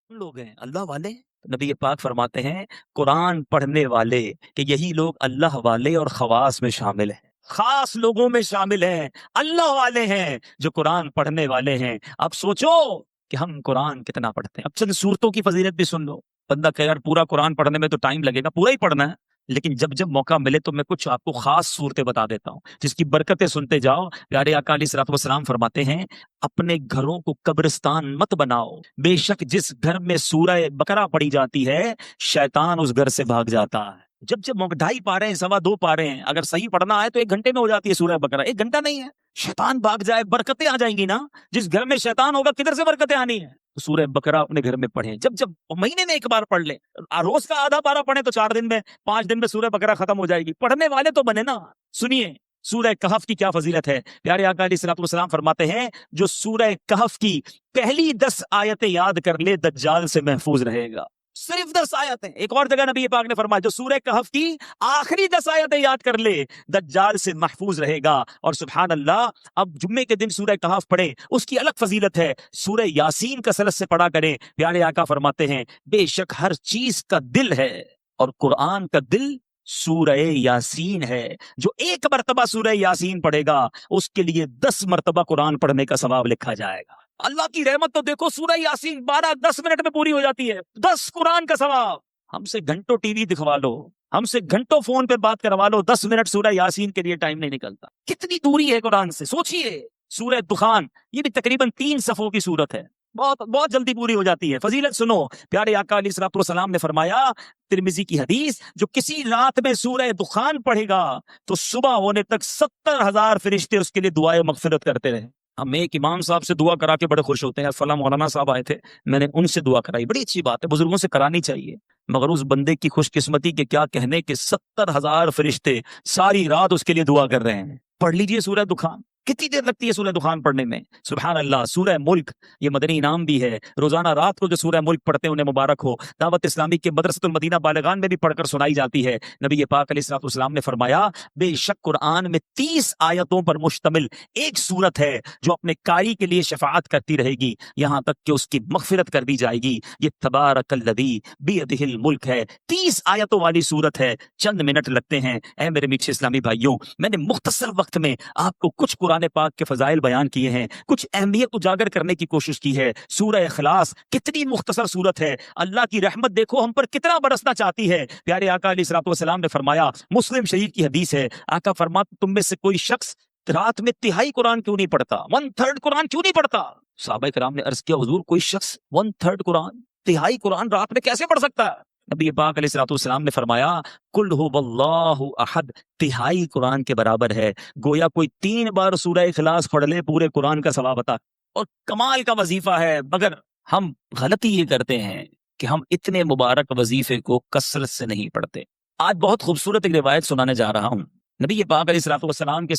لوگ ہیں اللہ والے؟ نبی پاک فرماتے ہیں قرآن پڑھنے والے کہ یہی لوگ اللہ والے اور خواص میں شامل ہیں، خاص لوگوں میں شامل ہیں، اللہ والے ہیں جو قرآن پڑھنے والے ہیں۔ اب سوچو کہ ہم قرآن کتنا پڑھتے ہیں۔ اب چند صورتوں کی فضیلت بھی سن لو۔ بندہ کہ یار پورا قرآن پڑھنے میں تو ٹائم لگے گا، پورا ہی پڑھنا ہے، لیکن جب جب موقع ملے تو میں کچھ آپ کو خاص صورتیں بتا دیتا ہوں جس کی برکتیں سنتے جاؤ۔ پیارے آقا علیہ الصلوۃ والسلام فرماتے ہیں اپنے گھروں کو قبرستان مت بناؤ، بے شک جس گھر میں سورہ بقرہ پڑھی جاتی ہے شیطان اس گھر سے بھاگ جاتا ہے۔ جب جب 2.5 پارے ہیں، 2.25 پارے ہیں، اگر صحیح پڑھنا ہے تو 1 گھنٹے میں ہو جاتی ہے سورہ بقرہ، 1 گھنٹہ نہیں ہے۔ شیطان بھاگ جائے، برکتیں آ جائیں گی نا۔ جس گھر میں شیطان ہوگا کدھر سے برکتیں آنی ہیں؟ سورہ بقرہ اپنے گھر میں پڑھیں، جب جب مہینے میں 1 بار پڑھ لیں، روز کا آدھا پارہ پڑھیں تو 4 دن میں 5 دن میں سورہ بقرہ ختم ہو جائے گی۔ پڑھنے والے تو بنے نا۔ سنیے سورہ کہف کی کیا فضیلت ہے۔ پیارے آقا علیہ الصلوۃ والسلام فرماتے ہیں جو سورہ کہف کی پہلی 10 آیتیں یاد کر لے دجال سے محفوظ رہے گا۔ صرف 10 آیتیں۔ ایک اور جگہ نبی پاک نے فرمایا جو سورہ کہف کی آخری 10 آیتیں یاد کر لے دجال سے محفوظ رہے گا۔ اور سبحان اللہ، اب جمعے کے دن سورہ کہف پڑھیں، اس کی الگ فضیلت ہے۔ سورہ یاسین کثرت سے پڑھا کریں۔ پیارے آقا فرماتے ہیں بے شک ہر چیز کا دل ہے اور قرآن کا دل سورہ یاسین ہے۔ جو 1 مرتبہ سورہ یاسین پڑھے گا اس کے لیے 10 مرتبہ قرآن پڑھنے کا ثواب لکھا جائے گا۔ اللہ کی رحمت تو دیکھو، سورہ یاسین 12-10 منٹ میں پوری ہو جاتی ہے، 10 قرآن کا ثواب۔ ہم سے گھنٹوں ٹی وی دکھوا لو، ہم سے گھنٹوں فون پہ بات کروا لو، 10 منٹ سورہ یاسین کے لیے ٹائم نہیں نکلتا۔ کتنی دوری ہے قرآن سے، سوچئے۔ سورہ دخان یہ بھی تقریباً 3 صفوں کی سورت ہے، بہت بہت جلدی پوری ہو جاتی ہے۔ فضیلت سنو، پیارے آقا علیہ الصلوۃ والسلام نے فرمایا ترمذی کی حدیث جو کسی رات میں سورہ دخان پڑھے گا تو صبح ہونے تک 70,000 فرشتے اس کے لیے دعائے مغفرت کرتے رہے۔ ہم ایک امام صاحب سے دعا کرا کے بڑے خوش ہوتے ہیں، فلاں مولانا صاحب آئے تھے میں نے ان سے دعا کرائی، بڑی اچھی بات ہے، بزرگوں سے کرانی چاہیے، مگر اس بندے کی خوش قسمتی کے کیا کہنے کہ 70,000 فرشتے ساری رات اس کے لیے دعا کر رہے ہیں۔ پڑھ لیجئے سورہ دخان، کتنی دیر لگتی ہے سورہ دخان پڑھنے میں؟ سبحان اللہ۔ سورہ ملک یہ مدنی انعام بھی ہے، روزانہ رات کو جو سورہ ملک پڑھتے ہیں انہیں مبارک ہو۔ دعوت اسلامی کے مدرسۃ المدینہ بالغان میں بھی پڑھ کر سنائی جاتی ہے۔ نبی پاک علیہ الصلوۃ والسلام نے فرمایا بے شک قرآن میں 30 آیتوں پر مشتمل ایک سورت ہے جو اپنے قاری کے لیے شفاعت کرتی رہے گی یہاں تک کہ اس کی مغفرت کر دی جائے گی۔ یہ تبارک الذی بیدہ الملک ہے، 30 آیتوں والی سورت ہے، چند منٹ لگتے ہیں۔ اے میرے میٹھے اسلامی بھائیوں، میں نے مختصر وقت میں آپ کو کچھ قرآن پاک کے فضائل بیان کیے ہیں، کچھ اہمیت اجاگر کرنے کی کوشش کی ہے۔ سورہ اخلاص کتنی مختصر سورت ہے، اللہ کی رحمت دیکھو ہم پر کتنا برسنا چاہتی ہے۔ پیارے آقا علیہ الصلوۃ والسلام نے فرمایا، مسلم شریف کی حدیث ہے، آقا فرماتے تم میں سے کوئی شخص رات میں تہائی قرآن کیوں نہیں پڑھتا، 1/3 قرآن کیوں نہیں پڑھتا؟ صحابہ کرام نے عرض کیا حضور کوئی شخص 1/3 قرآن، تہائی قرآن رات میں کیسے پڑھ سکتا ہے؟ نبی پاک علیہ الصلوۃ والسلام نے فرمایا قل هو اللہ احد، تہائی قرآن کے برابر ہے۔ گویا کوئی 3 بار سورہ اخلاص پڑھ لے پورے قرآن کا ثواب عطا۔ اور کمال کا وظیفہ ہے، مگر ہم غلطی یہ کرتے ہیں کہ ہم اتنے مبارک وظیفے کو کثرت سے نہیں پڑھتے۔ آج بہت خوبصورت ایک روایت سنانے جا رہا ہوں۔ نبی پاک علیہ الصلوۃ والسلام کے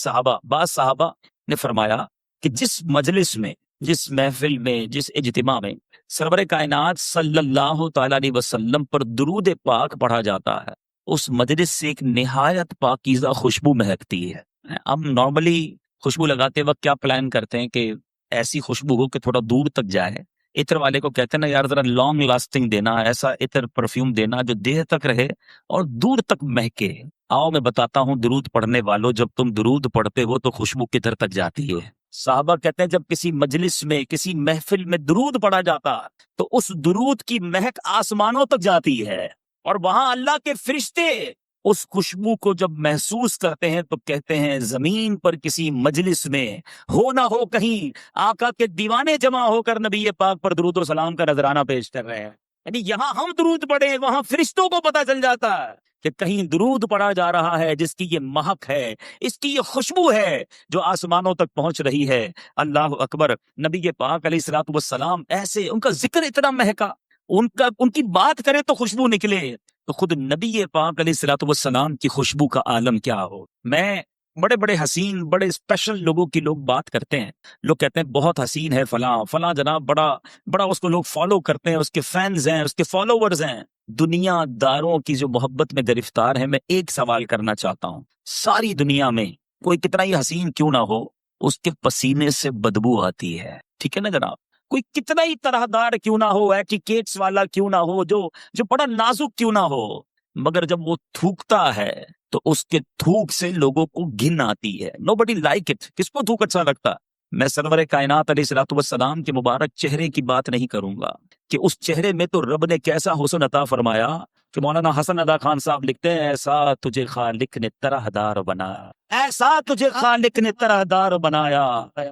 بعض صحابہ نے فرمایا کہ جس مجلس میں، جس محفل میں، جس اجتماع میں سرور کائنات صلی اللہ تعالی علیہ وسلم پر درود پاک پڑھا جاتا ہے اس مجلس سے ایک نہایت پاکیزہ خوشبو مہکتی ہے۔ ہم نارملی خوشبو لگاتے وقت کیا پلان کرتے ہیں کہ ایسی خوشبو ہو کہ تھوڑا دور تک جائے۔ عطر والے کو کہتے ہیں نا یار ذرا لانگ لاسٹنگ دینا، ایسا عطر پرفیوم دینا جو دیر تک رہے اور دور تک مہکے۔ آؤ میں بتاتا ہوں درود پڑھنے والوں، جب تم درود پڑھتے ہو تو خوشبو کدھر تک جاتی ہے؟ صحابہ کہتے ہیں جب کسی مجلس میں، کسی محفل میں درود پڑھا جاتا تو اس درود کی مہک آسمانوں تک جاتی ہے، اور وہاں اللہ کے فرشتے اس خوشبو کو جب محسوس کرتے ہیں تو کہتے ہیں زمین پر کسی مجلس میں ہو نہ ہو کہیں آقا کے دیوانے جمع ہو کر نبی پاک پر درود و سلام کا نذرانہ پیش کر رہے ہیں۔ یعنی یہاں ہم درود پڑھیں، وہاں فرشتوں کو پتہ چل جاتا ہے کہ کہیں درود پڑھا جا رہا ہے جس کی یہ مہک ہے، اس کی یہ خوشبو ہے جو آسمانوں تک پہنچ رہی ہے۔ اللہ اکبر۔ نبی پاک علیہ الصلوۃ والسلام ایسے، ان کا ذکر اتنا مہکا، ان کی بات کرے تو خوشبو نکلے، تو خود نبی پاک علیہ الصلوۃ والسلام کی خوشبو کا عالم کیا ہو۔ میں بڑے بڑے حسین، بڑے اسپیشل لوگوں کی لوگ بات کرتے ہیں، لوگ کہتے ہیں بہت حسین ہے فلاں فلاں جناب، بڑا اس کو لوگ فالو کرتے ہیں، اس کے فینز ہیں، اس کے فالوورز ہیں۔ دنیا داروں کی جو محبت میں گرفتار ہے، میں ایک سوال کرنا چاہتا ہوں، ساری دنیا میں کوئی کتنا ہی حسین کیوں نہ ہو، اس کے پسینے سے بدبو آتی ہے، ٹھیک ہے نا جناب؟ کوئی کتنا ہی طرحدار کیوں نہ ہو، ایٹیکیٹس والا کیوں نہ ہو، جو بڑا نازک کیوں نہ ہو، مگر جب وہ تھوکتا ہے تو اس کے تھوک سے لوگوں کو گھن آتی ہے. nobody like it. کس کو تھوک اچھا لگتا؟ میں سرور کائنات علیہ الصلوۃ والسلام کے مبارک چہرے کی بات نہیں کروں گا کہ اس چہرے میں تو رب نے کیسا حسن عطا فرمایا کہ مولانا حسن ادا خان صاحب لکھتے ہیں ایسا تجھے خالق نے طرحدار بنایا، ایسا تجھے خالق نے طرحدار بنایا،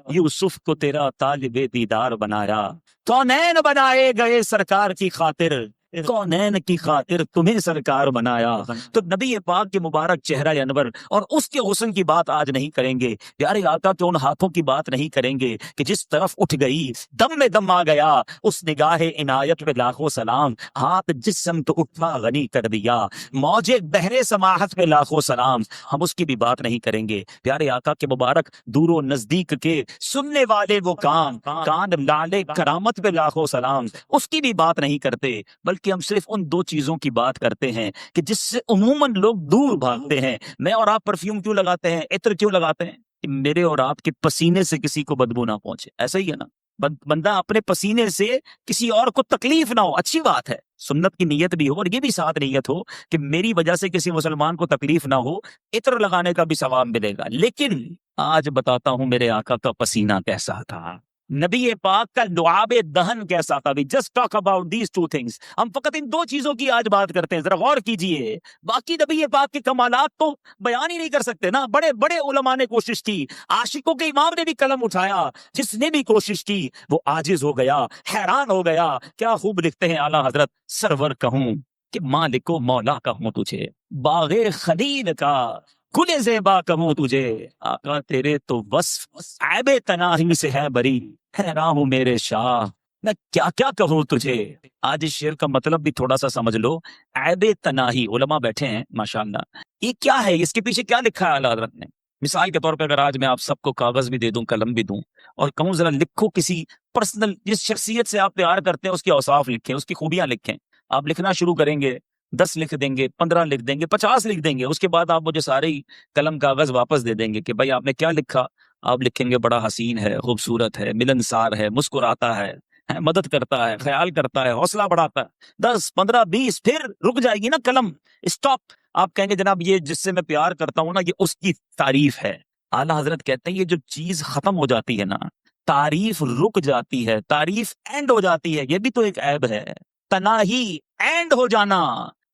یوسف کو تیرا طالب دیدار بنایا، کونین بنائے گئے سرکار کی خاطر، کونین کی خاطر تمہیں سرکار بنایا. تو نبی پاک کے مبارک چہرہ انور اور اس کے حسن کی بات آج نہیں کریں گے، پیارے آقا کے ان ہاتھوں کی بات نہیں کریں گے کہ جس طرف اٹھ گئی دم میں دم آ گیا، اس نگاہ عنایت پہ لاکھوں سلام، ہاتھ جس سمت اٹھا غنی کر دیا، موجے بحر سماحت پہ لاکھوں سلام. ہم اس کی بھی بات نہیں کریں گے. پیارے آقا کے مبارک دور و نزدیک کے سننے والے وہ کان لالے کرامت پہ لاکھوں سلام، اس کی بھی بات نہیں کرتے، بلکہ ہم صرف ان دو چیزوں کی بات کرتے ہیں کہ جس سے عموماً لوگ دور بھاگتے ہیں. میں اور آپ پرفیوم کیوں لگاتے ہیں، عطر کیوں لگاتے ہیں؟ کہ میرے اور آپ کے پسینے سے کسی کو بدبو نہ پہنچے. ایسا ہی ہے نا، بندہ اپنے پسینے سے کسی اور کو تکلیف نہ ہو، اچھی بات ہے، سنت کی نیت بھی ہو اور یہ بھی ساتھ نیت ہو کہ میری وجہ سے کسی مسلمان کو تکلیف نہ ہو، عطر لگانے کا بھی ثواب ملے گا. لیکن آج بتاتا ہوں میرے آقا کا پسینہ کیسا تھا، نبی پاک کا لعاب دہن کیسا تھا. Just talk about these two things. ہم فقط ان دو چیزوں کی آج بات کرتے ہیں، ذرا غور کیجئے. باقی نبی پاک کے کمالات تو بیان ہی نہیں کر سکتے نا. بڑے بڑے علماء نے کوشش کی، عاشقوں کے امام نے بھی قلم اٹھایا، جس نے بھی کوشش کی وہ عاجز ہو گیا، حیران ہو گیا. کیا خوب لکھتے ہیں اعلیٰ حضرت، سرور کہوں کہ مالک و مولا کہوں تجھے، باغ خلیل کا گل زیبا کہوں تجھے، آقا تیرے تو وصف عیب تناہی سے ہے بری، حیران ہوں میرے شاہ میں کیا کیا کہوں تجھے. آج اس شعر کا مطلب بھی تھوڑا سا سمجھ لو. عیب تناہی، علماء بیٹھے ہیں ماشاءاللہ، یہ کیا ہے، اس کے پیچھے کیا لکھا ہے اعلیٰ حضرت نے؟ مثال کے طور پہ اگر آج میں آپ سب کو کاغذ بھی دے دوں، قلم بھی دوں، اور کہوں ذرا لکھو کسی پرسنل، جس شخصیت سے آپ پیار کرتے ہیں اس کے اوصاف لکھیں، اس کی خوبیاں لکھیں. آپ لکھنا شروع کریں گے، 10 لکھ دیں گے، 15 لکھ دیں گے، 50 لکھ دیں گے. اس کے بعد آپ مجھے سارے ہی قلم کاغذ واپس دے دیں گے کہ بھائی آپ نے کیا لکھا. آپ لکھیں گے بڑا حسین ہے، خوبصورت ہے، ملنسار ہے، مسکراتا ہے، مدد کرتا ہے، خیال کرتا ہے، حوصلہ بڑھاتا ہے. 10 15 20 پھر رک جائے گی نا قلم، اسٹاپ. آپ کہیں گے جناب یہ جس سے میں پیار کرتا ہوں نا یہ اس کی تعریف ہے. اعلیٰ حضرت کہتے ہیں یہ جو چیز ختم ہو جاتی ہے نا، تعریف رک جاتی ہے، تعریف اینڈ ہو جاتی ہے، یہ بھی تو ایک عیب ہے. تناہی اینڈ ہو جانا.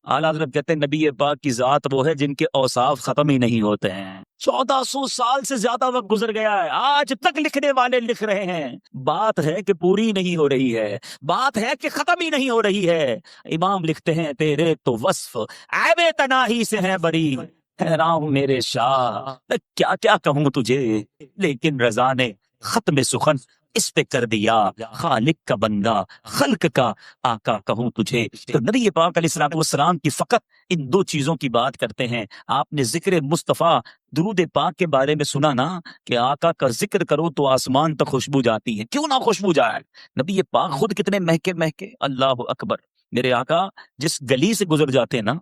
اعلیٰ حضرت کہتے ہیں نبی پاک کی ذات وہ ہے جن کے اوصاف ختم ہی نہیں ہوتے ہیں. 1400 سال سے زیادہ وقت گزر گیا ہے، آج تک لکھنے والے لکھ رہے ہیں. بات ہے کہ پوری نہیں ہو رہی ہے، بات ہے کہ ختم ہی نہیں ہو رہی ہے. امام لکھتے ہیں تیرے تو وصف عیب تناہی سے ہے بری، حیران ہوں میرے شاہ میں کیا کیا کہوں تجھے. لیکن رضا نے ختم سخن اس پہ کر دیا، خالق کا بندہ خلق کا آقا کہوں تجھے. تو نبی پاک علیہ السلام والسلام کی فقط ان دو چیزوں کی بات کرتے ہیں. آپ نے ذکر مصطفیٰ درود پاک کے بارے میں سنا نا کہ آقا کا ذکر کرو تو آسمان تک خوشبو جاتی ہے. کیوں نہ خوشبو جائے؟ نبی پاک خود کتنے مہکے مہکے. اللہ اکبر. میرے آقا جس گلی سے گزر جاتے نا،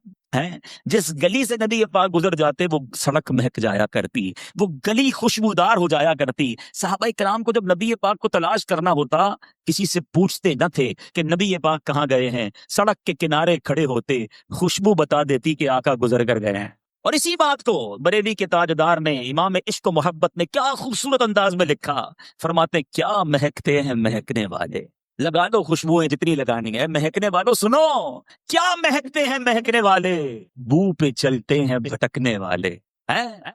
جس گلی سے نبی پاک گزر جاتے وہ سڑک مہک جایا کرتی، وہ گلی خوشبودار ہو جایا کرتی. صحابہ کرام کو جب نبی پاک کو تلاش کرنا ہوتا کسی سے پوچھتے نہ تھے کہ نبی پاک کہاں گئے ہیں، سڑک کے کنارے کھڑے ہوتے، خوشبو بتا دیتی کہ آقا گزر کر گئے ہیں. اور اسی بات کو بریلی کے تاجدار نے، امام عشق و محبت نے کیا خوبصورت انداز میں لکھا. فرماتے کیا مہکتے ہیں مہکنے والے، لگا دو خوشبوئیں جتنی لگانی ہے. مہکنے والوں سنو، کیا مہکتے ہیں مہکنے والے، بو پہ چلتے ہیں بھٹکنے والے.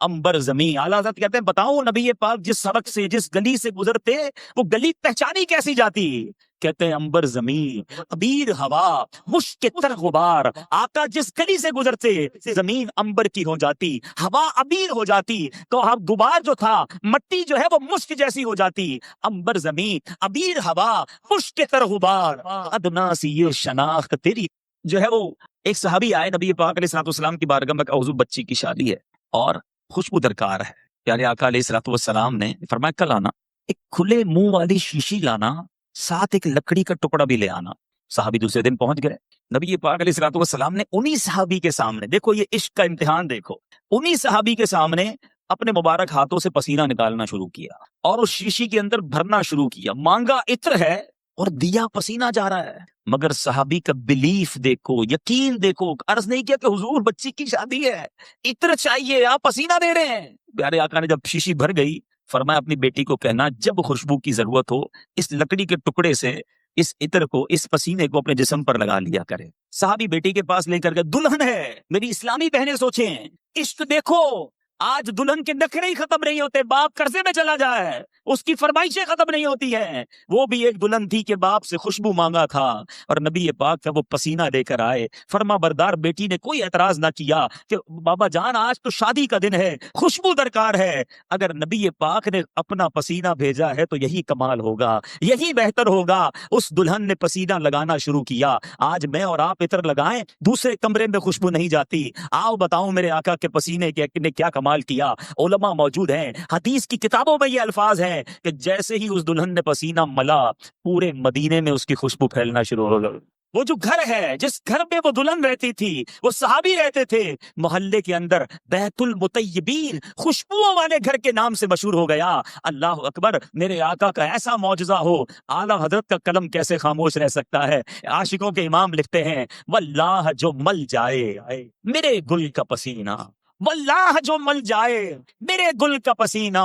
امبر زمین. اعلیٰ حضرت کہتے ہیں بتاؤ نبی پاک جس سڑک سے جس گلی سے گزرتے وہ گلی پہچانی کیسی جاتی؟ کہتے ہیں امبر زمین، ابیر ہوا، مشک تر غبار. آقا جس گلی سے گزرتے زمین امبر کی ہو جاتی، ہوا ابیر ہو جاتی، تو غبار جو تھا مٹی جو ہے وہ مشک جیسی ہو جاتی. امبر زمین، ابیر ہوا، مشک تر غبار، ادنا سی یہ شناخت تیری. جو ہے وہ ایک صحابی آئے نبی پاک علیہ الصلوۃ والسلام کی بارگاہ میں کہ حضور بچی کی شادی ہے اور خوشبو درکار ہے. پیارے آقا علیہ الصلوۃ والسلام نے فرمایا کل آنا، ایک کھلے منہ والی شیشی لانا، ساتھ ایک لکڑی کا ٹکڑا بھی لے آنا. صحابی دوسرے دن پہنچ گئے. نبی پاک علیہ الصلوۃ والسلام نے انہی صحابی کے سامنے، دیکھو یہ عشق کا امتحان دیکھو، انہی صحابی کے سامنے اپنے مبارک ہاتھوں سے پسینہ نکالنا شروع کیا اور اس شیشی کے اندر بھرنا شروع کیا. مانگا عطر ہے اور دیا پسینہ جا رہا ہے، مگر صحابی کا بلیف دیکھو، یقین دیکھو، عرض نہیں کیا کہ حضور بچی کی شادی ہے، عطر چاہیے، آپ پسینہ دے رہے ہیں۔ پیارے آقا نے جب شیشی بھر گئی، فرمایا اپنی بیٹی کو کہنا جب خوشبو کی ضرورت ہو اس لکڑی کے ٹکڑے سے اس عطر کو، اس پسینے کو اپنے جسم پر لگا لیا کرے۔ صحابی بیٹی کے پاس لے کر گئے، دلہن ہے، میری اسلامی بہنیں سوچیں، عشق دیکھو، آج دلہن کے نخرے ہی ختم نہیں ہوتے، باپ قرضے میں چلا جائے، اس کی فرمائشیں ختم نہیں ہوتی ہیں۔ وہ بھی ایک دلہن تھی کہ باپ سے خوشبو مانگا تھا اور نبی پاک کا وہ پسینہ لے کر آئے۔ فرما بردار بیٹی نے کوئی اعتراض نہ کیا کہ بابا جان آج تو شادی کا دن ہے، خوشبو درکار ہے۔ اگر نبی پاک نے اپنا پسینہ بھیجا ہے تو یہی کمال ہوگا، یہی بہتر ہوگا۔ اس دلہن نے پسینہ لگانا شروع کیا۔ آج میں اور آپ عطر لگائیں، دوسرے کمرے میں خوشبو نہیں جاتی۔ آؤ بتاؤں میرے آقا کے پسینے نے کیا کمال کیا۔ علماء موجود ہیں، حدیث کی کتابوں میں یہ الفاظ ہیں کہ جیسے ہی اس دلہن نے پسینہ ملا، پورے مدینے میں اس کی خوشبو پھیلنا شروع ہو گئی۔ وہ جو گھر ہے، جس گھر میں وہ دلہن رہتی تھی، وہ صحابی رہتے تھے، محلے کے اندر بیت المطیبین، خوشبوؤں والے گھر کے نام سے مشہور ہو گیا۔ اللہ اکبر، میرے آقا کا ایسا معجزہ ہو، اعلیٰ حضرت کا قلم کیسے خاموش رہ سکتا ہے۔ عاشقوں کے امام لکھتے ہیں، واللہ جو مل جائے میرے گل کا پسینہ، واللہ جو مل جائے میرے گل کا پسینہ،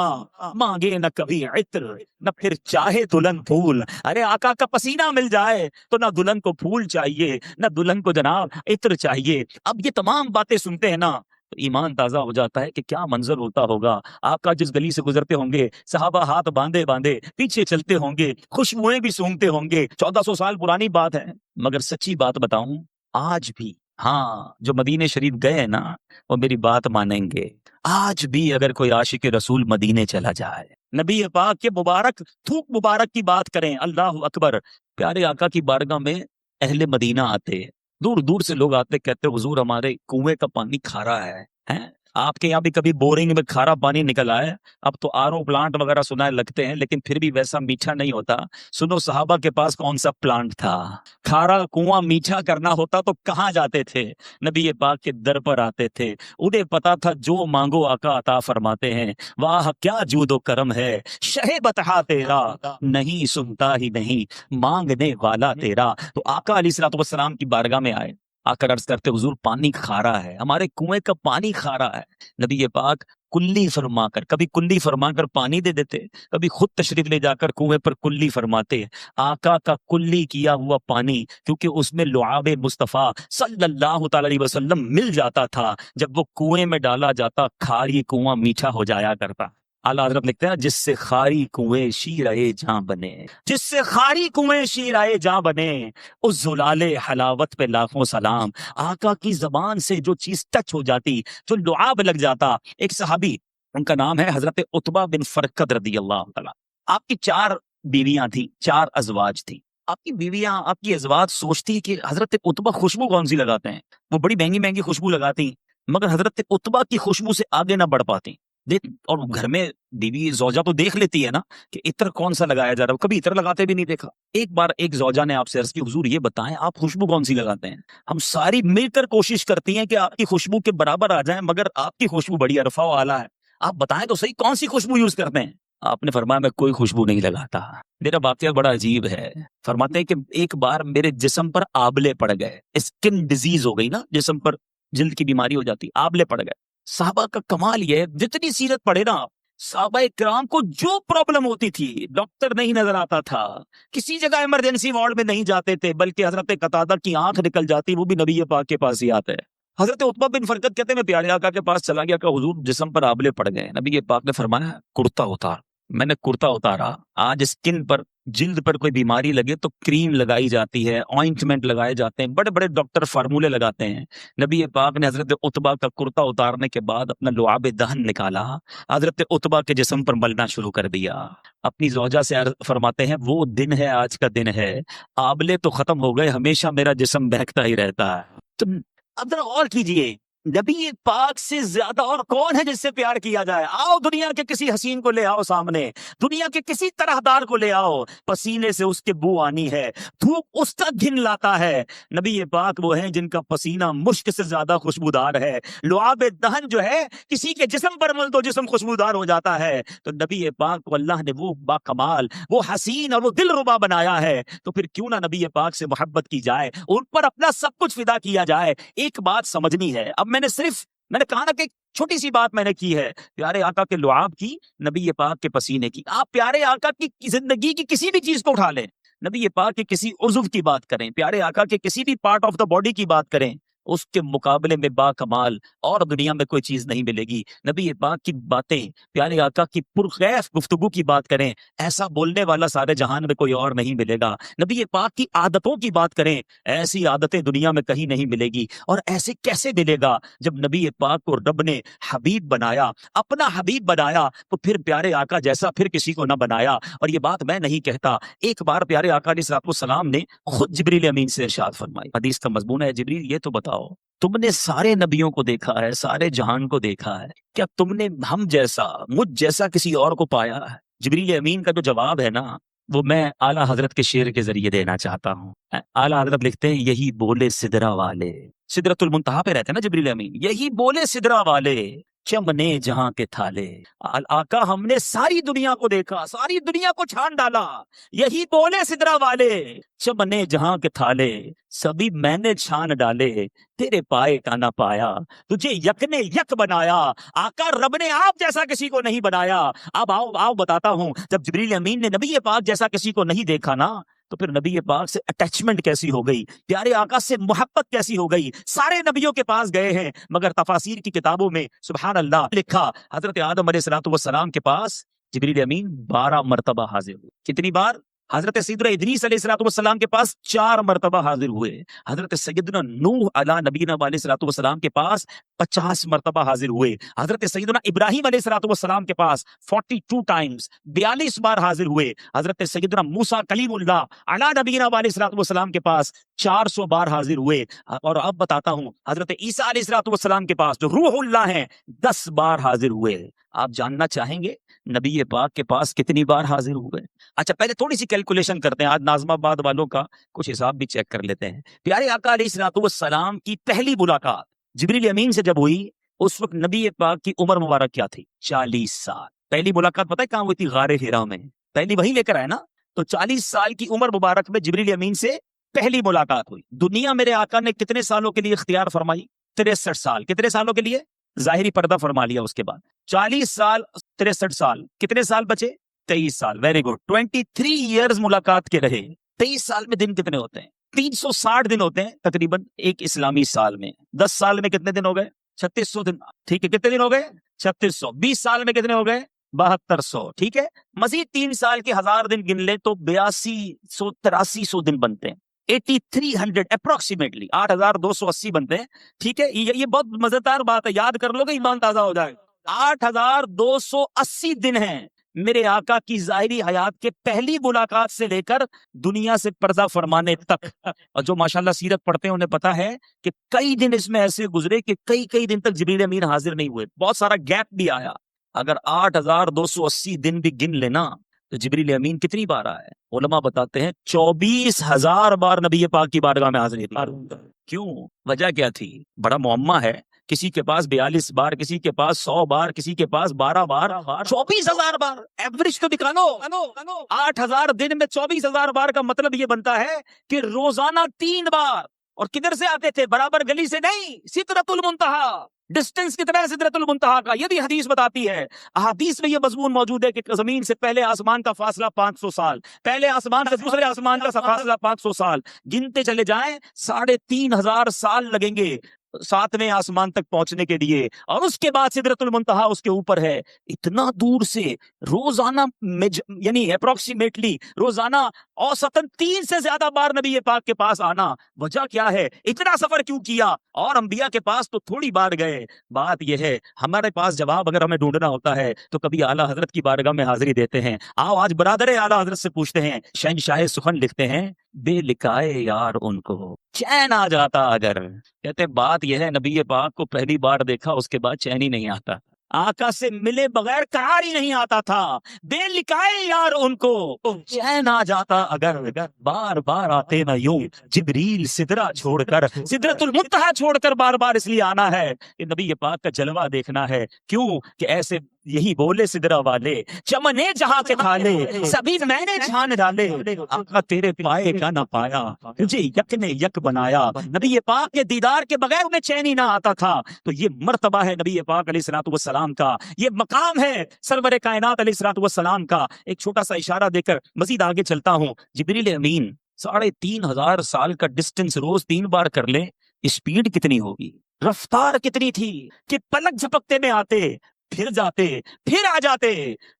مانگے نہ کبھی عطر نہ پھر چاہے دلہن پھول۔ ارے آقا کا پسینہ مل جائے تو نہ دلہن کو پھول چاہیے، نہ دلہن کو جناب عطر چاہیے۔ اب یہ تمام باتیں سنتے ہیں نا تو ایمان تازہ ہو جاتا ہے کہ کیا منظر ہوتا ہوگا۔ آقا جس گلی سے گزرتے ہوں گے، صحابہ ہاتھ باندھے باندھے پیچھے چلتے ہوں گے، خوشبوئیں بھی سونگتے ہوں گے۔ 1400 سال پرانی بات ہے، مگر سچی بات بتاؤں، آج بھی، ہاں، جو مدینے شریف گئے ہیں نا وہ میری بات مانیں گے۔ آج بھی اگر کوئی عاشق رسول مدینے چلا جائے، نبی پاک کے مبارک تھوک مبارک کی بات کریں، اللہ اکبر، پیارے آقا کی بارگاہ میں اہل مدینہ آتے، دور دور سے لوگ آتے، کہتے حضور ہمارے کنویں کا پانی کھارا ہے۔ ہیں؟ آپ کے یہاں بھی کبھی بورنگ میں کھارا پانی نکل آئے؟ اب تو آرو پلانٹ وغیرہ سنائے لگتے ہیں، لیکن پھر بھی ویسا میٹھا نہیں ہوتا۔ سنو صحابہ کے پاس کون سا پلانٹ تھا؟ کھارا کنواں میٹھا کرنا ہوتا تو کہاں جاتے تھے؟ نبی پاک کے در پر آتے تھے۔ انہیں پتا تھا جو مانگو آقا عطا فرماتے ہیں۔ واہ کیا جود و کرم ہے، شہ بتہا تیرا، نہیں سنتا ہی نہیں مانگنے والا تیرا۔ تو آقا علیہ الصلوۃ والسلام کی بارگاہ میں آئے، آ کر عرض کرتے حضور پانی کھارا ہے، ہمارے کنویں کا پانی کھارا ہے۔ نبی پاک کلی فرما کر، کبھی کلی فرما کر پانی دے دیتے، کبھی خود تشریف لے جا کر کنویں پر کلی فرماتے۔ آقا کا کلی کیا ہوا پانی، کیونکہ اس میں لعاب مصطفیٰ صلی اللہ تعالی علیہ وسلم مل جاتا تھا، جب وہ کنویں میں ڈالا جاتا کھاری کنواں میٹھا ہو جایا کرتا۔ اعلیٰ حضرت لکھتے ہیں جس سے خاری کنویں شیرائے جاں بنے، جس سے خاری کنویں شیرائے جاں بنے، اس زلال حلاوت پہ لاکھوں سلام۔ آقا کی زبان سے جو چیز ٹچ ہو جاتی، جو لعاب لگ جاتا۔ ایک صحابی، ان کا نام ہے حضرت عتبہ بن فرقد رضی اللہ تعالیٰ۔ آپ کی 4 بیویاں تھیں، 4 ازواج تھیں۔ آپ کی بیویاں، آپ کی ازواج سوچتی کہ حضرت عتبہ خوشبو کون سی لگاتے ہیں، وہ بڑی مہنگی مہنگی خوشبو لگاتی، مگر حضرت عتبہ کی خوشبو سے آگے نہ بڑھ پاتی۔ اور گھر میں بیوی زوجہ تو دیکھ لیتی ہے نا کہ عطر کون سا لگایا جا رہا ہے، کبھی عطر لگاتے بھی نہیں دیکھا۔ ایک بار ایک زوجہ نے آپ سے عرض کی حضور یہ بتائیں آپ خوشبو کون سی لگاتے ہیں؟ ہم ساری مل کر کوشش کرتی ہیں کہ آپ کی خوشبو کے برابر آ جائیں، مگر آپ کی خوشبو بڑی عرفہ و اعلیٰ ہے، آپ بتائیں تو صحیح کون سی خوشبو یوز کرتے ہیں؟ آپ نے فرمایا میں کوئی خوشبو نہیں لگاتا۔ میرا واقعہ بڑا عجیب ہے، فرماتے ہیں کہ ایک بار میرے جسم پر آبلے پڑ گئے، اسکن ڈیزیز ہو گئی نا، جسم پر جلد کی بیماری ہو جاتی، آبلے پڑ گئے۔ صحابہ کا کمال یہ ہے، جتنی سیرت پڑھے نا، صحابہ کرام کو جو پرابلم ہوتی تھی، ڈاکٹر نہیں نظر آتا تھا، کسی جگہ ایمرجنسی وارڈ میں نہیں جاتے تھے، بلکہ حضرت قتادہ کی آنکھ نکل جاتی، وہ بھی نبی پاک کے پاس ہی آتے۔ حضرت عتبہ بن فرقد کہتے ہیں میں پیارے آقا کے پاس چلا گیا کہ حضور جسم پر آبلے پڑ گئے۔ نبی پاک نے فرمایا کرتا اتار۔ میں نے کرتا اتارا۔ آج اسکن پر، جلد پر کوئی بیماری لگے تو کریم لگائی جاتی ہے، آئنٹمنٹ لگائے جاتے ہیں، بڑے بڑے ڈاکٹر فارمولے لگاتے ہیں۔ نبی پاک نے حضرت عتبہ کا کرتا اتارنے کے بعد اپنا لعاب دہن نکالا، حضرت عتبہ کے جسم پر ملنا شروع کر دیا۔ اپنی زوجہ سے فرماتے ہیں وہ دن ہے، آج کا دن ہے، آبلے تو ختم ہو گئے، ہمیشہ میرا جسم بہکتا ہی رہتا ہے۔ تو اب ذرا غور کیجئے، نبی پاک سے زیادہ اور کون ہے جس سے پیار کیا جائے؟ آؤ دنیا کے کسی حسین کو لے آؤ سامنے، دنیا کے کسی طرحدار کو لے آؤ، پسینے سے اس کے بو آنی ہے، دھوپ اس کا گھن لاتا ہے۔ نبی پاک وہ ہیں جن کا پسینہ مشک سے زیادہ خوشبودار ہے، لعاب دہن جو ہے کسی کے جسم پر مل تو جسم خوشبودار ہو جاتا ہے۔ تو نبی پاک کو اللہ نے وہ با کمال، وہ حسین اور وہ دل ربا بنایا ہے، تو پھر کیوں نہ نبی پاک سے محبت کی جائے، ان پر اپنا سب کچھ فدا کیا جائے۔ ایک بات سمجھنی ہے، اب میں نے کہا نا کہ چھوٹی سی بات میں نے کی ہے، پیارے آقا کے لعاب کی، نبی پاک کے پسینے کی۔ آپ پیارے آقا کی زندگی کی کسی بھی چیز کو اٹھا لیں، نبی پاک کے کسی عضو کی بات کریں، پیارے آقا کے کسی بھی پارٹ آف دا باڈی کی بات کریں، اس کے مقابلے میں با کمال اور دنیا میں کوئی چیز نہیں ملے گی۔ نبی پاک کی باتیں، پیارے آقا کی پرخیف گفتگو کی بات کریں، ایسا بولنے والا سارے جہان میں کوئی اور نہیں ملے گا۔ نبی پاک کی عادتوں کی بات کریں، ایسی عادتیں دنیا میں کہیں نہیں ملے گی۔ اور ایسے کیسے ملے گا جب نبی پاک کو رب نے حبیب بنایا، اپنا حبیب بنایا، تو پھر پیارے آقا جیسا پھر کسی کو نہ بنایا۔ اور یہ بات میں نہیں کہتا، ایک بار پیارے آقا علیہ السلام نے خود جبریل امین سے ارشاد فرمائی، حدیث کا مضمون ہے، جبریل یہ تو بتاؤ، تم نے سارے نبیوں کو دیکھا ہے، سارے جہان کو دیکھا ہے، کیا تم نے ہم جیسا، مجھ جیسا کسی اور کو پایا ہے؟ جبریل امین کا جو جواب ہے نا، وہ میں اعلیٰ حضرت کے شعر کے ذریعے دینا چاہتا ہوں۔ اعلیٰ حضرت لکھتے ہیں، یہی بولے سدرا والے، سدرۃ المنتہا پہ رہتے ہیں نا جبریل امین، یہی بولے سدرا والے، چمنے جہاں کے تھالے۔ آقا ہم نے ساری دنیا کو دیکھا، ساری دنیا کو چھان ڈالا، یہی بولے سدرا والے، چمنے جہاں کے تھالے، سبھی میں نے چھان ڈالے، تیرے پائے کا نہ پایا، تجھے یک نے یک بنایا۔ آقا رب نے آپ جیسا کسی کو نہیں بنایا۔ اب آؤ بتاتا ہوں، جب جبریل امین نے نبی پاک جیسا کسی کو نہیں دیکھا نا، تو پھر نبی پاک سے اٹیچمنٹ کیسی ہو گئی، پیارے آقا سے محبت کیسی ہو گئی۔ سارے نبیوں کے پاس گئے ہیں، مگر تفاسیر کی کتابوں میں سبحان اللہ لکھا، حضرت آدم علیہ السلام کے پاس جبریل امین 12 مرتبہ حاضر ہوئے۔ کتنی بار؟ حضرت سیدنا ادریس علیہ السلام کے پاس 4 مرتبہ حاضر ہوئے، حضرت سیدنا نوح علیہ نبینا علیہ السلام کے پاس 50 مرتبہ حاضر ہوئے، حضرت سیدنا ابراہیم علیہ السلام کے پاس 42 ٹائمز 42 بار حاضر ہوئے، حضرت سیدنا موسیٰ کلیم اللہ علیہ نبینا علیہ السلام کے پاس 400 بار حاضر ہوئے۔ اور اب بتاتا ہوں، حضرت عیسیٰ علیہ السلام کے پاس جو روح اللہ ہیں 10 بار حاضر ہوئے۔ آپ جاننا چاہیں گے نبی پاک کے پاس کتنی بار حاضر ہوئے؟ اچھا پہلے تھوڑی سی کیلکولیشن کرتے ہیں، آج ناظم آباد والوں کا کچھ حساب بھی چیک کر لیتے ہیں۔ پیارے آقا علیہ السلام کی پہلی ملاقات جبریل امین سے جب ہوئی، اس وقت نبی پاک کی عمر مبارک کیا تھی؟ 40 سال۔ پہلی ملاقات پتہ ہے کہاں ہوئی تھی؟ غار حرا میں، پہلی وہی لے کر آئے نا۔ تو 40 سال کی عمر مبارک میں جبریل امین سے پہلی ملاقات ہوئی۔ دنیا میرے آقا نے کتنے سالوں کے لیے اختیار فرمائی؟ 63 سال۔ کتنے سالوں کے لیے؟ ظاہری پردہ فرما لیا اس کے بعد 40 سال 63 سال، کتنے سال بچے؟ 23 سال۔ ویری گڈ، 23 ایئرز ملاقات کے رہے۔ 23 سال میں دن کتنے ہوتے ہیں؟ 360 دن ہوتے ہیں تقریباً ایک اسلامی سال میں۔ 10 سال میں کتنے دن ہو گئے؟ 3600 دن۔ ٹھیک ہے، کتنے دن ہو گئے؟ 3600۔ 20 سال میں کتنے ہو گئے؟ 7200۔ ٹھیک ہے، مزید 3 سال کے 1000 دن گن لیں تو 8200 8300 دن بنتے ہیں۔ 8300 اپروکسیمیٹلی 8280 بنتے ہیں۔ ٹھیک ہے، یہ بہت مزیدار بات ہے، یاد کر لو گے ایمان تازہ ہو جائے۔ 8280 دن ہیں میرے آقا کی ظاہری حیات کے پہلی ملاقات سے لے کر دنیا سے پردہ فرمانے تک۔ اور جو ماشاءاللہ سیرت پڑھتے ہیں انہیں پتا ہے کہ کئی دن اس میں ایسے گزرے کہ کئی دن تک جبریل امین حاضر نہیں ہوئے، بہت سارا گیپ بھی آیا۔ اگر 8280 دن بھی گن لینا تو جبریل امین کتنی بار آئے؟ علماء بتاتے ہیں 24,000 بار نبی پاک کی بارگاہ میں حاضری دی۔ کیوں؟ وجہ کیا تھی؟ بڑا معمہ ہے، کسی کے پاس 42 بار، کسی کے پاس 100 بار، کسی کے پاس 12 بار، 24,000 بار۔ ایوریج تو نکالو، 8,000 دن میں 24,000 بار کا مطلب یہ بنتا ہے کہ روزانہ 3 بار۔ اور کدھر سے آتے تھے؟ برابر گلی سے نہیں، سدرۃ المنتہا۔ ڈسٹینس کتنا ہے سدرۃ المنتہا کا؟ یہ بھی حدیث بتاتی ہے۔ احادیث میں یہ مضمون موجود ہے کہ زمین سے پہلے آسمان کا فاصلہ 500 سال، پہلے آسمان سے دوسرے آسمان کا فاصلہ 500 سال، گنتے چلے جائیں 3,500 سال لگیں گے 7ویں آسمان تک پہنچنے کے لیے، اور اس کے بعد سدرۃ المنتہا اس کے اوپر ہے۔ اتنا دور سے روزانہ یعنی اپروکسیمیٹلی روزانہ اوسطاً 3 سے زیادہ بار نبی پاک کے پاس آنا، وجہ کیا ہے؟ اتنا سفر کیوں کیا؟ اور انبیاء کے پاس تو تھوڑی بار گئے۔ بات یہ ہے، ہمارے پاس جواب اگر ہمیں ڈھونڈنا ہوتا ہے تو کبھی اعلیٰ حضرت کی بارگاہ میں حاضری دیتے ہیں۔ آؤ آج برادر اعلیٰ حضرت سے پوچھتے ہیں، شہنشاہ سخن لکھتے ہیں، بے لکھائے یار ان کو چین آ جاتا اگر. کہتے بات یہ ہے نبی پاک کو پہلی بار دیکھا اس کے بعد چین ہی نہیں آتا. آقا سے ملے بغیر قرار ہی نہیں آتا تھا. بے لکھائے یار ان کو چین آ جاتا اگر بار بار آتے نہ یوں جبریل سدرہ چھوڑ کر, سدرۃ المنتہا چھوڑ کر بار بار اس لیے آنا ہے کہ نبی پاک کا جلوہ دیکھنا ہے. کیوں کہ ایسے یہی بولے سدرہ والے چمنے جہاں کے کھالے سبھی میں نے چھان ڈالے. آقا تیرے پائے کا نہ پایا تجھے یک نے یک بنایا. نبی پاک کے دیدار کے بغیر انہیں چین ہی نہ آتا تھا. تو یہ مرتبہ ہے نبی پاک علیہ الصلوۃ والسلام کا, یہ مقام ہے سرور کائنات علیہ الصلوۃ والسلام کا. ایک چھوٹا سا اشارہ دے کر مزید آگے چلتا ہوں. جبریل امین 3,500 سال کا ڈسٹنس روز 3 بار کر لیں, اسپیڈ کتنی ہوگی, رفتار کتنی تھی کہ پلک جھپکتے میں آتے پھر جاتے پھر آ جاتے.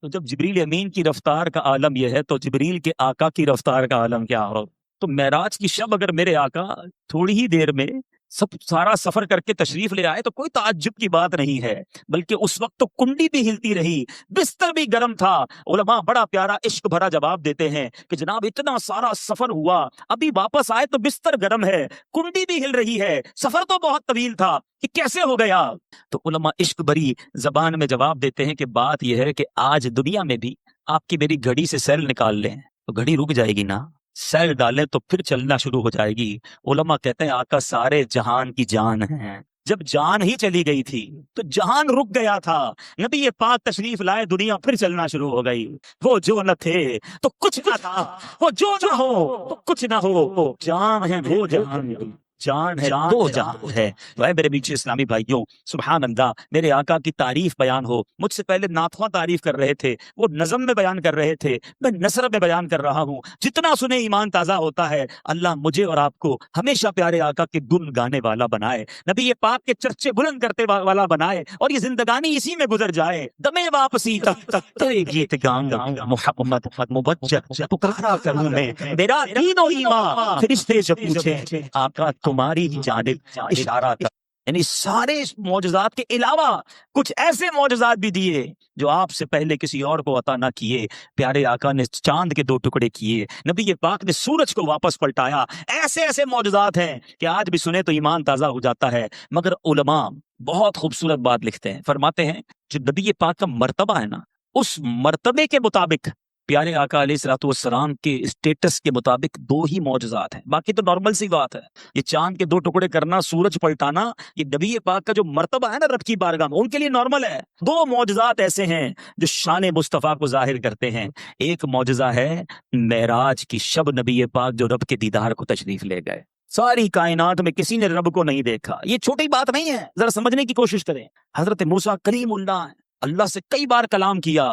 تو جب جبریل امین کی رفتار کا عالم یہ ہے تو جبریل کے آقا کی رفتار کا عالم کیا ہو. تو معراج کی شب اگر میرے آقا تھوڑی ہی دیر میں سارا سفر کر کے تشریف لے آئے تو کوئی تعجب کی بات نہیں ہے, بلکہ اس وقت تو کنڈی بھی ہلتی رہی, بستر بھی گرم تھا. علماء بڑا پیارا عشق بھرا جواب دیتے ہیں کہ جناب اتنا سارا سفر ہوا, ابھی واپس آئے تو بستر گرم ہے, کنڈی بھی ہل رہی ہے, سفر تو بہت طویل تھا, کہ کیسے ہو گیا. تو علماء عشق بھری زبان میں جواب دیتے ہیں کہ بات یہ ہے کہ آج دنیا میں بھی آپ کی میری گھڑی سے سیل نکال لیں تو گھڑی رک جائے گی نا, سیل ڈالیں تو پھر چلنا شروع ہو جائے گی. علماء کہتے ہیں آقا سارے جہان کی جان ہیں, جب جان ہی چلی گئی تھی تو جہان رک گیا تھا. نبی پاک تشریف لائے, دنیا پھر چلنا شروع ہو گئی. وہ جو نہ تھے تو کچھ نہ تھا, وہ جو نہ ہو تو کچھ نہ ہو, جان ہے وہ جہان, جان ہے وہ جان ہے. میرے میٹھے اسلامی بھائیوں, سبحان اللہ, میرے آقا کی تعریف بیان ہو. مجھ سے پہلے ناتخواں تعریف کر رہے تھے, وہ نظم میں بیان کر رہے تھے, میں نثر میں بیان کر رہا ہوں. جتنا سنے ایمان تازہ ہوتا ہے. اللہ مجھے اور آپ کو ہمیشہ پیارے آقا کے گن گانے والا بنائے, نبی پاک کے چرچے بلند کرتے والا بنائے, اور یہ زندگانی اسی میں گزر جائے. دمے واپسی تک تک تیرے گیت گاؤں محمد مبجل پکارا کروں میں, میرا دین و ایمان فرشتے جب پوچھے آقا تمہاری جانب اشارہ تھا. یعنی سارے معجزات کے علاوہ کچھ ایسے معجزات بھی دیے جو آپ سے پہلے کسی اور کو عطا نہ کیے. پیارے آقا نے چاند کے 2 ٹکڑے کیے, نبی پاک نے سورج کو واپس پلٹایا. ایسے ایسے معجزات ہیں کہ آج بھی سنے تو ایمان تازہ ہو جاتا ہے. مگر علماء بہت خوبصورت بات لکھتے ہیں, فرماتے ہیں جو نبی پاک کا مرتبہ ہے نا, اس مرتبے کے مطابق پیارے آقا علیہ الصلوۃ والسلام کے اسٹیٹس کے مطابق 2 ہی معجزات ہیں, باقی تو نارمل سی بات ہے. یہ چاند کے 2 ٹکڑے کرنا, سورج پلٹانا, یہ نبی پاک کا جو مرتبہ ہے نا رب کی بارگاہ میں, ان کے لیے نارمل ہے. 2 معجزات ایسے ہیں جو شان مصطفیٰ کو ظاہر کرتے ہیں. ایک معجزہ ہے معراج کی شب, نبی پاک جو رب کے دیدار کو تشریف لے گئے. ساری کائنات میں کسی نے رب کو نہیں دیکھا, یہ چھوٹی بات نہیں ہے, ذرا سمجھنے کی کوشش کریں. حضرت موسیٰ کلیم اللہ, اللہ سے کئی بار کلام کیا.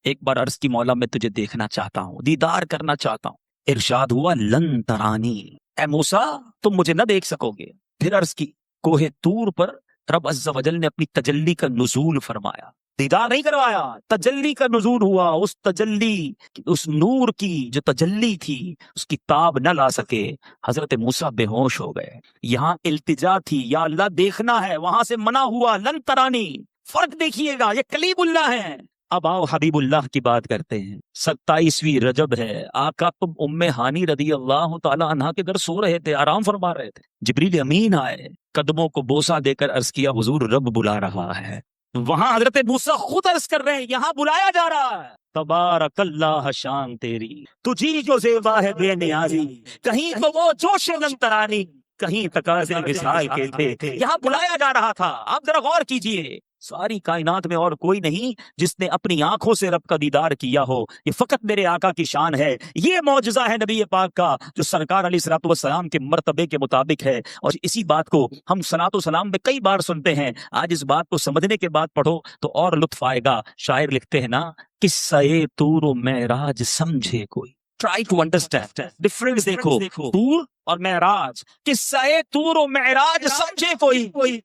ایک بار عرض کی مولا میں تجھے دیکھنا چاہتا ہوں, دیدار کرنا چاہتا ہوں. ارشاد ہوا لن ترانی, اے موسیٰ تم مجھے نہ دیکھ سکو گے. پھر عرض کی کوہ طور پر رب عز و جل نے اپنی تجلی کا نزول فرمایا, دیدار نہیں کروایا, تجلی کا نزول ہوا. اس تجلی, اس نور کی جو تجلی تھی اس کی تاب نہ لا سکے, حضرت موسیٰ بے ہوش ہو گئے. یہاں التجا تھی یا اللہ دیکھنا ہے, وہاں سے منع ہوا لن ترانی. فرق دیکھیے گا, یہ کلیم اللہ ہے. اب آؤ حبیب اللہ کی بات کرتے ہیں. 27ویں رجب ہے, آقا تم ام ہانی رضی اللہ تعالی عنہا کے گھر سو رہے تھے, آرام فرما رہے تھے. جبریل امین آئے, قدموں کو بوسہ دے کر عرض کیا حضور رب بلا رہا ہے. وہاں حضرت موسیٰ خود عرض کر رہے ہیں یہاں بلایا جا رہا ہے. تبارک اللہ شان تیری, تجھی جو زیبا ہے بے نیازی, کہیں تو وہ جوش لن ترانی, کہیں تقاضے وصال کے تھے. یہاں بلایا جا رہا تھا. آپ ذرا غور کیجئے, ساری کائنات میں اور کوئی نہیں جس نے اپنی آنکھوں سے رب کا دیدار کیا ہو, یہ فقط میرے آقا کی شان ہے. یہ معجزہ ہے نبی پاک کا جو سرکار علیہ الصلوۃ والسلام کے مرتبے کے مطابق ہے. اور اسی بات کو ہم صلاۃ و سلام میں کئی بار سنتے ہیں. آج اس بات کو سمجھنے کے بعد پڑھو تو اور لطف آئے گا. شاعر لکھتے ہیں نا, قصہ طور و معراج سمجھے کوئی, ٹرائی ٹو انڈرسٹینڈ ڈفرنس. دیکھو طور اور معراج, قصہ طور و معراج سمجھے کوئی,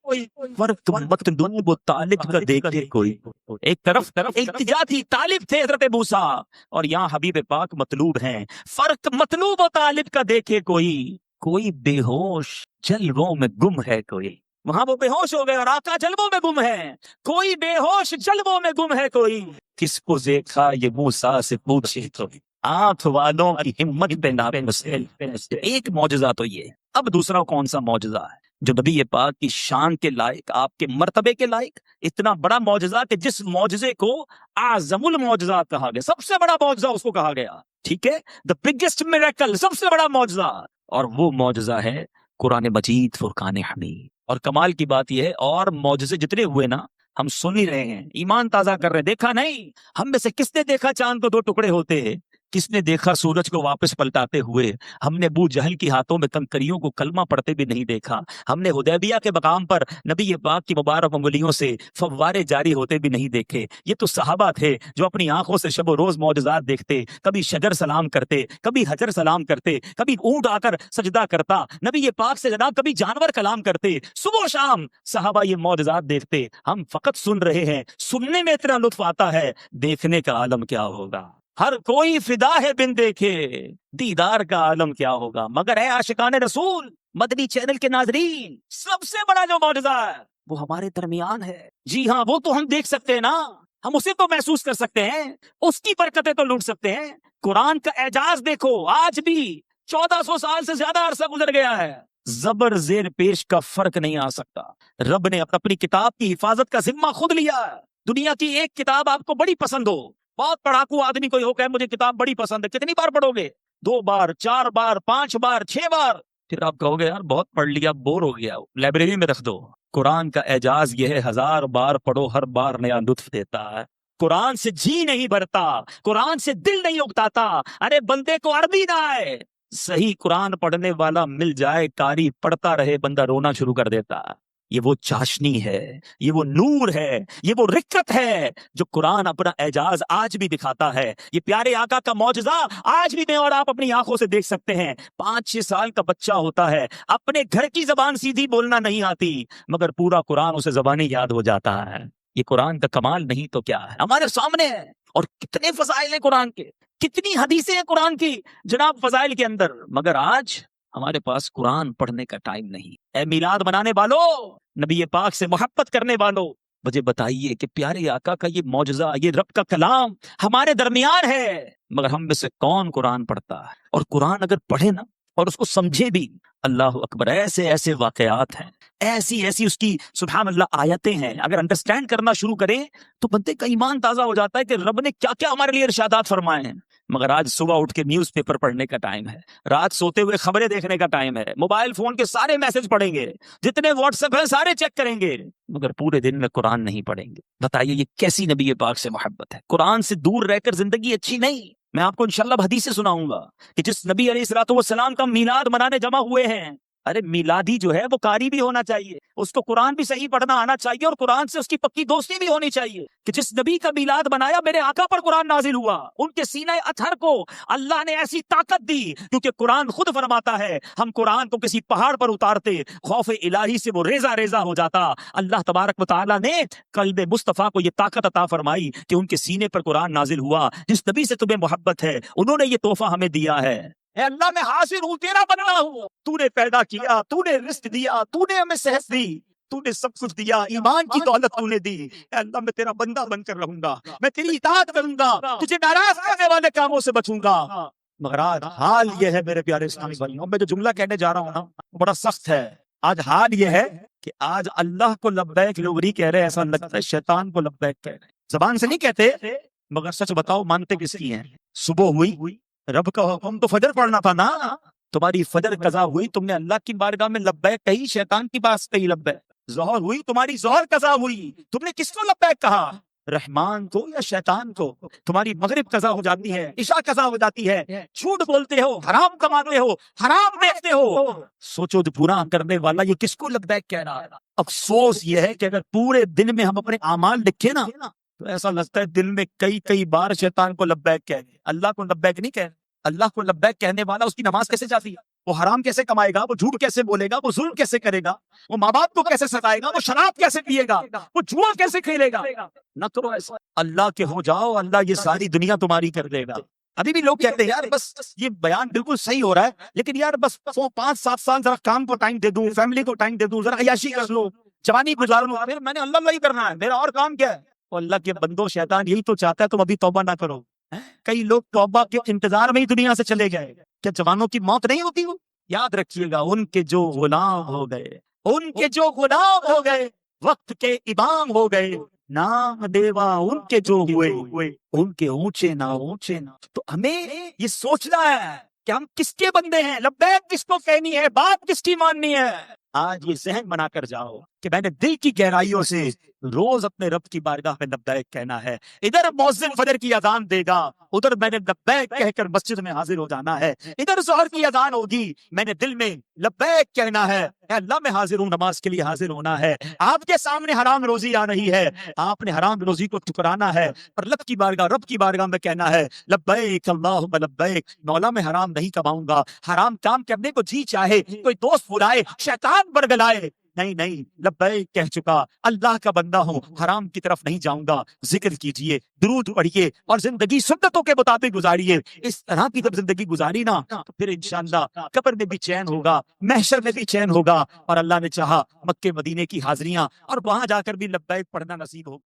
فرق مطلوب و طالب کا دیکھے کوئی. ایک طرف التجا تھی, طالب تھے حضرت موسیٰ, اور یہاں حبیب پاک مطلوب ہیں. فرق مطلوب و طالب کا دیکھے کوئی بے ہوش جلووں میں گم ہے کوئی. وہاں وہ بے ہوش ہو گئے اور آقا جلووں میں گم ہے. کوئی بے ہوش جلووں میں گم ہے کوئی, کس کو دیکھا یہ موسیٰ سے پوچھے تو آنکھ والوں کی ہمت پہ ناپ مسل۔ ایک معجزہ تو یہ ہے۔ اب دوسرا کون سا معجزہ ہے جو نبی پاک کی شان کے لائق، آپ کے مرتبے کے لائق، اتنا بڑا معجزہ کہ جس معجزے کو اعظم المعجزات کہا گیا، سب سے بڑا معجزہ اس کو کہا گیا، ٹھیک ہے، the biggest miracle، سب سے بڑا معجزہ، اور وہ معجزہ ہے قرآن مجید فرقان حمید۔ اور کمال کی بات یہ ہے، اور معجزے جتنے ہوئے نا ہم سن ہی رہے ہیں، ایمان تازہ کر رہے ہیں، دیکھا نہیں، ہم میں سے کس نے دیکھا چاند کو دو ٹکڑے ہوتے ہیں، کس نے دیکھا سورج کو واپس پلٹاتے ہوئے، ہم نے ابو جہل کی ہاتھوں میں کنکریوں کو کلمہ پڑھتے بھی نہیں دیکھا، ہم نے حدیبیہ کے مقام پر نبی پاک کی مبارک انگلیوں سے فوارے جاری ہوتے بھی نہیں دیکھے۔ یہ تو صحابہ تھے جو اپنی آنکھوں سے شب و روز معجزات دیکھتے، کبھی شجر سلام کرتے، کبھی حجر سلام کرتے، کبھی اونٹ آ کر سجدہ کرتا، نبی پاک سے جناب کبھی جانور کلام کرتے، صبح و شام صحابہ یہ معجزات دیکھتے۔ ہم فقط سن رہے ہیں، سننے میں اتنا لطف آتا ہے، دیکھنے کا عالم کیا ہوگا۔ ہر کوئی فدا ہے بن دیکھے، دیدار کا عالم کیا ہوگا۔ مگر ہے عاشقان رسول، مدنی چینل کے ناظرین، سب سے بڑا جو معجزہ ہے وہ ہمارے درمیان ہے۔ جی ہاں، وہ تو ہم دیکھ سکتے ہیں نا، ہم اسے تو محسوس کر سکتے ہیں، اس کی برکتیں تو لوٹ سکتے ہیں۔ قرآن کا اعجاز دیکھو، آج بھی 1400 سال سے زیادہ عرصہ گزر گیا ہے، زبر زیر پیش کا فرق نہیں آ سکتا۔ رب نے اپنی کتاب کی حفاظت کا ذمہ خود لیا ہے۔ دنیا کی ایک کتاب آپ کو بڑی پسند ہو، بہت پڑھاکو آدمی کوئی ہو کہ مجھے کتاب بڑی پسند ہے، کتنی بار پڑھو گے؟ 2 بار، 4 بار، 5 بار، 6 بار، پھر آپ کہو گے یار بہت پڑھ لیا، بور ہو گیا، لائبریری میں رکھ دو۔ قرآن کا اعجاز یہ ہے، 1000 بار پڑھو، ہر بار نیا لطف دیتا ہے۔ قرآن سے جی نہیں بھرتا، قرآن سے دل نہیں اکتاتا۔ ارے بندے کو عربی نہ آئے، صحیح قرآن پڑھنے والا مل جائے، قاری پڑھتا رہے، بندہ رونا شروع کر دیتا۔ یہ وہ چاشنی ہے، یہ وہ نور ہے، یہ وہ رکت ہے جو قرآن اپنا اعجاز آج بھی دکھاتا ہے۔ یہ پیارے آقا کا معجزہ آج بھی میں اور آپ اپنی آنکھوں سے دیکھ سکتے ہیں۔ 5-6 سال کا بچہ ہوتا ہے، اپنے گھر کی زبان سیدھی بولنا نہیں آتی، مگر پورا قرآن اسے زبانی یاد ہو جاتا ہے۔ یہ قرآن کا کمال نہیں تو کیا ہے، ہمارے سامنے ہے۔ اور کتنے فضائل ہیں قرآن کے، کتنی حدیثیں ہیں قرآن کی جناب فضائل کے اندر، مگر آج ہمارے پاس قرآن پڑھنے کا ٹائم نہیں۔ اے میلاد منانے والوں، نبی پاک سے محبت کرنے والوں، مجھے بتائیے کہ پیارے آقا کا یہ معجزہ، یہ رب کا کلام ہمارے درمیان ہے، مگر ہم میں سے کون قرآن پڑھتا ہے؟ اور قرآن اگر پڑھے نا اور اس کو سمجھے بھی، اللہ اکبر، ایسے ایسے واقعات ہیں، ایسی ایسی اس کی سبحان اللہ آیتیں ہیں، اگر انڈرسٹینڈ کرنا شروع کریں تو بندے کا ایمان تازہ ہو جاتا ہے کہ رب نے کیا کیا ہمارے لیے ارشادات فرمائے ہیں۔ مگر آج صبح اٹھ کے نیوز پیپر پڑھنے کا ٹائم ہے، رات سوتے ہوئے خبریں دیکھنے کا ٹائم ہے، موبائل فون کے سارے میسج پڑھیں گے، جتنے واٹس ایپ ہیں سارے چیک کریں گے، مگر پورے دن میں قرآن نہیں پڑھیں گے۔ بتائیے یہ کیسی نبی پاک سے محبت ہے؟ قرآن سے دور رہ کر زندگی اچھی نہیں۔ میں آپ کو انشاءاللہ حدیث سے سناؤں گا کہ جس نبی علیہ الصلوۃ والسلام کا میلاد منانے جمع ہوئے ہیں، ارے میلادی جو ہے وہ قاری بھی ہونا چاہیے، اس کو قرآن بھی صحیح پڑھنا آنا چاہیے، اور قرآن سے اس کی پکی دوستی بھی ہونی چاہیے کہ جس نبی کا میلاد بنایا، میرے آقا پر قرآن نازل ہوا، ان کے سینہ اطہر کو اللہ نے ایسی طاقت دی، کیونکہ قرآن خود فرماتا ہے ہم قرآن کو کسی پہاڑ پر اتارتے، خوف الہی سے وہ ریزہ ریزہ ہو جاتا۔ اللہ تبارک و تعالیٰ نے قلب مصطفیٰ کو یہ طاقت عطا فرمائی کہ ان کے سینے پر قرآن نازل ہوا۔ جس نبی سے تمہیں محبت ہے انہوں نے یہ تحفہ ہمیں دیا ہے۔ اے اللہ میں حاضر ہوں، تیرا بندہ ہوں، تو نے پیدا کیا، تو نے رزق دیا، تو نے ہمیں صحت دی، تو نے سب کچھ دیا، ایمان کی دولت تو نے دی۔ اے اللہ میں تیرا بندہ بن کر رہوں گا، میں تیری اطاعت کروں گا، تجھے ناراض کرنے والے کاموں سے بچوں گا۔ مگر آج حال یہ ہے میرے پیارے اسلامی بھائیوں، میں جو جملہ کہنے جا رہا ہوں نا وہ بڑا سخت ہے۔ آج حال یہ ہے کہ آج اللہ کو لبیک لوگ نہیں کہہ رہے، ایسا لگتا ہے شیطان کو لبیک کہہ رہے، زبان سے نہیں کہتے، مگر سچ بتاؤ مانتے کس کی ہیں؟ صبح ہوئی، رب کا حکم تو فجر پڑھنا تھا نا، تمہاری فجر قضا ہوئی، تم نے اللہ کی بارگاہ میں لبیک کہی، شیطان کی بات کہی لبیک۔ ظہر ہوئی، تمہاری ظہر قضا ہوئی، تم نے کس کو لبیک کہا؟ رحمان کو یا شیطان کو؟ تمہاری مغرب قضا ہو جاتی ہے، عشاء قضا ہو جاتی ہے، جھوٹ بولتے ہو، حرام کماتے ہو، حرام دیکھتے ہو، سوچو تو پورا کرنے والا یہ کس کو لبیک کہہ رہا ہے؟ افسوس یہ ہے کہ اگر پورے دن میں ہم اپنے اعمال لکھیں نا تو ایسا لگتا ہے دل میں کئی بار شیطان کو لبیک کہہ رہے، اللہ کو لبیک نہیں کہہ رہے۔ اللہ کو لبیک کہنے والا اس کی نماز کیسے جاتی ہے؟ وہ حرام کیسے کمائے گا؟ وہ جھوٹ کیسے بولے گا؟ وہ ظلم کیسے کرے گا؟ وہ ماں باپ کو کیسے ستائے گا؟ وہ شراب کیسے پیے گا؟ وہ جوا کیسے کھیلے گا؟ نہ کرو ایسا، اللہ کے ہو جاؤ، اللہ یہ ساری دنیا تمہاری کر دے گا۔ ابھی بھی لوگ کہتے ہیں یار بس یہ بیان بالکل صحیح ہو رہا ہے، لیکن یار بس 5-7 سال ذرا کام کو ٹائم دے دوں، فیملی کو ٹائم دے دوں، ذرا عیاشی کر لو، جوانی گزار لوں، پھر میں نے اللہ ہی کرنا ہے، میرا اور کام کیا ہے؟ اور اللہ کے بندو، شیطان یہی تو چاہتا ہے تم ابھی توبہ نہ کرو، کئی لوگ توبہ کے انتظار میں ہی دنیا سے چلے گئے. کیا جوانوں کی موت نہیں ہوتی؟ وہ یاد رکھیے گا، ان کے جو غلام ہو گئے، ان کے جو غلام ہو گئے، وقت کے امام ہو گئے، نام دیوا ان کے جو ہوئے، ان کے اونچے نہ اونچے نہ. تو ہمیں یہ سوچنا ہے کہ ہم کس کے بندے ہیں، لبیک کس کو کہنی ہے، بات کس کی ماننی ہے. آج یہ ذہن بنا کر جاؤ کہ میں نے دل کی گہرائیوں سے روز اپنے رب کی بارگاہ میں لبیک کہنا ہے. ادھر مؤذن فجر کی اذان دے گا، ادھر میں نے لبیک کہہ کر مسجد میں حاضر ہو جانا ہے. ادھر ظہر کی اذان ہوگی، میں نے دل میں لبیک کہنا ہے، اے اللہ میں حاضر ہوں، نماز کے لیے حاضر ہونا ہے. آپ کے سامنے حرام روزی آ رہی ہے، آپ نے حرام روزی کو ٹھکرانا ہے اور رب کی بارگاہ میں کہنا ہے لبیک اللہم لبیک. مولا میں حرام نہیں کماؤں گا، حرام کام کرنے کو جی چاہے، کوئی دوست بلائے، شیطان برگلائے، نہیں لبیک کہہ چکا، اللہ کا بندہ ہوں، حرام کی طرف نہیں جاؤں گا. ذکر کیجئے، درود پڑھیے اور زندگی سنتوں کے مطابق گزاریے. اس طرح کی جب زندگی گزاری نا تو پھر انشاءاللہ قبر میں بھی چین ہوگا، محشر میں بھی چین ہوگا، اور اللہ نے چاہا مکے مدینے کی حاضریاں اور وہاں جا کر بھی لبیک پڑھنا نصیب ہوگا.